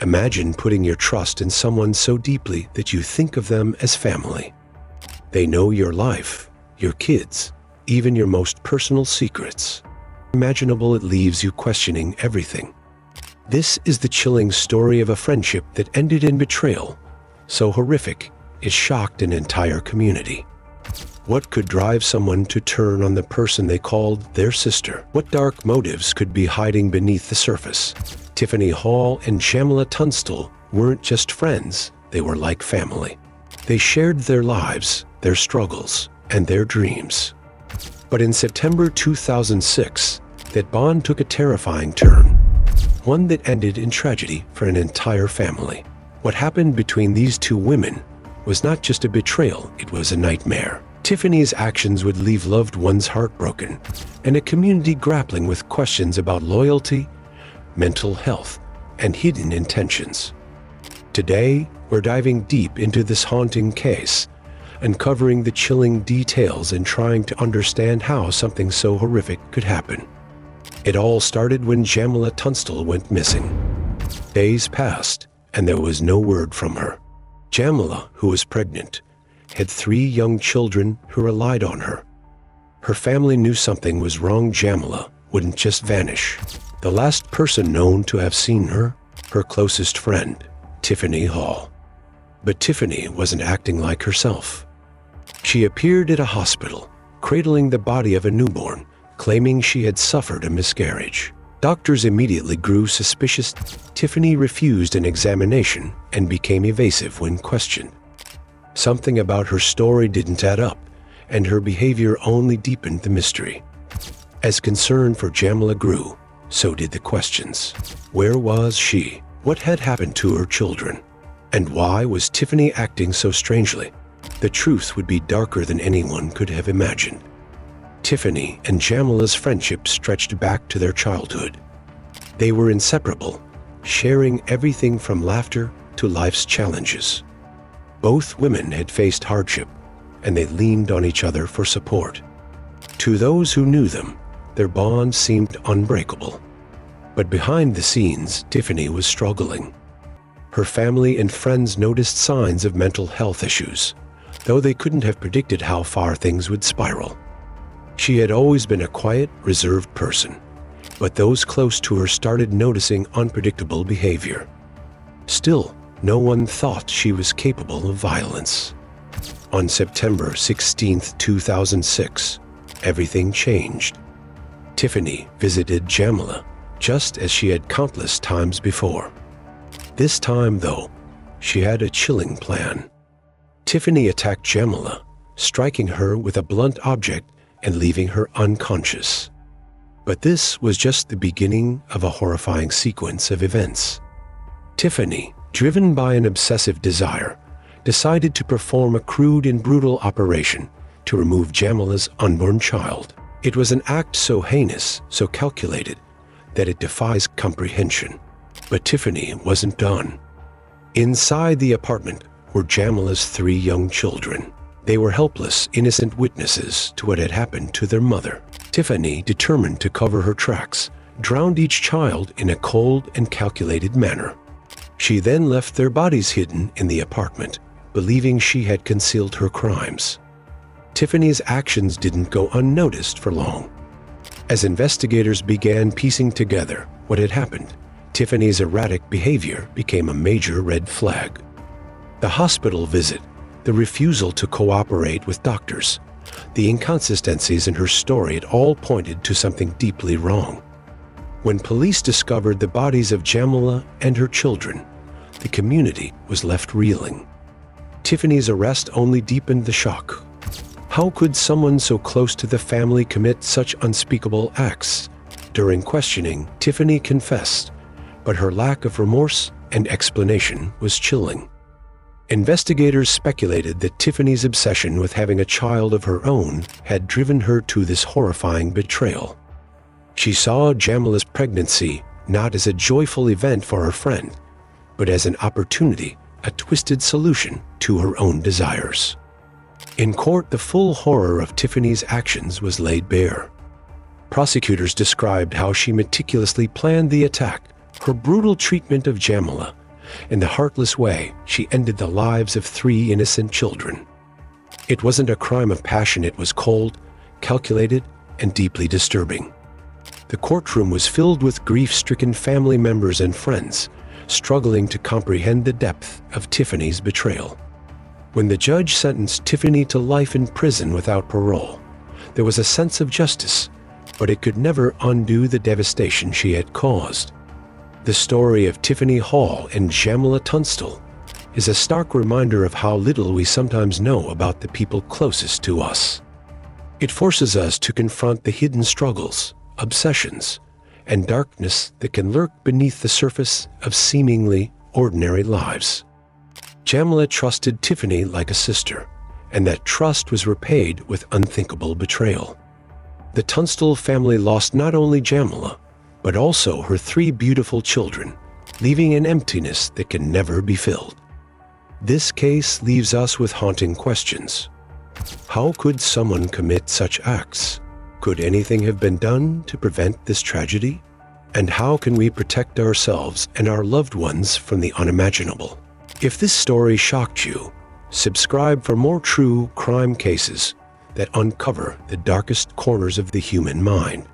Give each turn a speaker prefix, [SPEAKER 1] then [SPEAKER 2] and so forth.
[SPEAKER 1] Imagine putting your trust in someone so deeply that you think of them as family. They know your life, your kids, even your most personal secrets. Unimaginable, it leaves you questioning everything. This is the chilling story of a friendship that ended in betrayal, so horrific it shocked an entire community. What could drive someone to turn on the person they called their sister? What dark motives could be hiding beneath the surface? Tiffany Hall and Jamela Tunstall weren't just friends, they were like family. They shared their lives, their struggles, and their dreams. But in September 2006, that bond took a terrifying turn, one that ended in tragedy for an entire family. What happened between these two women was not just a betrayal, it was a nightmare. Tiffany's actions would leave loved ones heartbroken and a community grappling with questions about loyalty, mental health, and hidden intentions. Today, we're diving deep into this haunting case, uncovering the chilling details and trying to understand how something so horrific could happen. It all started when Jamela Tunstall went missing. Days passed, and there was no word from her. Jamela, who was pregnant, had 3 young children who relied on her. Her family knew something was wrong. Jamela wouldn't just vanish. The last person known to have seen her, her closest friend, Tiffany Hall. But Tiffany wasn't acting like herself. She appeared at a hospital, cradling the body of a newborn, claiming she had suffered a miscarriage. Doctors immediately grew suspicious. Tiffany refused an examination and became evasive when questioned. Something about her story didn't add up, and her behavior only deepened the mystery. As concern for Jamela grew, so did the questions. Where was she? What had happened to her children? And why was Tiffany acting so strangely? The truth would be darker than anyone could have imagined. Tiffany and Jamela's friendship stretched back to their childhood. They were inseparable, sharing everything from laughter to life's challenges. Both women had faced hardship, and they leaned on each other for support. To those who knew them, their bond seemed unbreakable. But behind the scenes, Tiffany was struggling. Her family and friends noticed signs of mental health issues, though they couldn't have predicted how far things would spiral. She had always been a quiet, reserved person, but those close to her started noticing unpredictable behavior. Still, no one thought she was capable of violence. On September 16, 2006, everything changed. Tiffany visited Jamela, just as she had countless times before. This time, though, she had a chilling plan. Tiffany attacked Jamela, striking her with a blunt object and leaving her unconscious. But this was just the beginning of a horrifying sequence of events. Tiffany, driven by an obsessive desire, decided to perform a crude and brutal operation to remove Jamela's unborn child. It was an act so heinous, so calculated, that it defies comprehension. But Tiffany wasn't done. Inside the apartment were Jamela's 3 young children. They were helpless, innocent witnesses to what had happened to their mother. Tiffany, determined to cover her tracks, drowned each child in a cold and calculated manner. She then left their bodies hidden in the apartment, believing she had concealed her crimes. Tiffany's actions didn't go unnoticed for long. As investigators began piecing together what had happened, Tiffany's erratic behavior became a major red flag. The hospital visit, the refusal to cooperate with doctors, the inconsistencies in her story, it all pointed to something deeply wrong. When police discovered the bodies of Jamela and her children, the community was left reeling. Tiffany's arrest only deepened the shock. How could someone so close to the family commit such unspeakable acts? During questioning, Tiffany confessed, but her lack of remorse and explanation was chilling. Investigators speculated that Tiffany's obsession with having a child of her own had driven her to this horrifying betrayal. She saw Jamela's pregnancy not as a joyful event for her friend, but as an opportunity, a twisted solution to her own desires. In court, the full horror of Tiffany's actions was laid bare. Prosecutors described how she meticulously planned the attack, her brutal treatment of Jamela, In the heartless way, she ended the lives of 3 innocent children. It wasn't a crime of passion, it was cold, calculated, and deeply disturbing. The courtroom was filled with grief-stricken family members and friends, struggling to comprehend the depth of Tiffany's betrayal. When the judge sentenced Tiffany to life in prison without parole, there was a sense of justice, but it could never undo the devastation she had caused. The story of Tiffany Hall and Jamela Tunstall is a stark reminder of how little we sometimes know about the people closest to us. It forces us to confront the hidden struggles, obsessions, and darkness that can lurk beneath the surface of seemingly ordinary lives. Jamela trusted Tiffany like a sister, and that trust was repaid with unthinkable betrayal. The Tunstall family lost not only Jamela, but also her 3 beautiful children, leaving an emptiness that can never be filled. This case leaves us with haunting questions. How could someone commit such acts? Could anything have been done to prevent this tragedy? And how can we protect ourselves and our loved ones from the unimaginable? If this story shocked you, subscribe for more true crime cases that uncover the darkest corners of the human mind.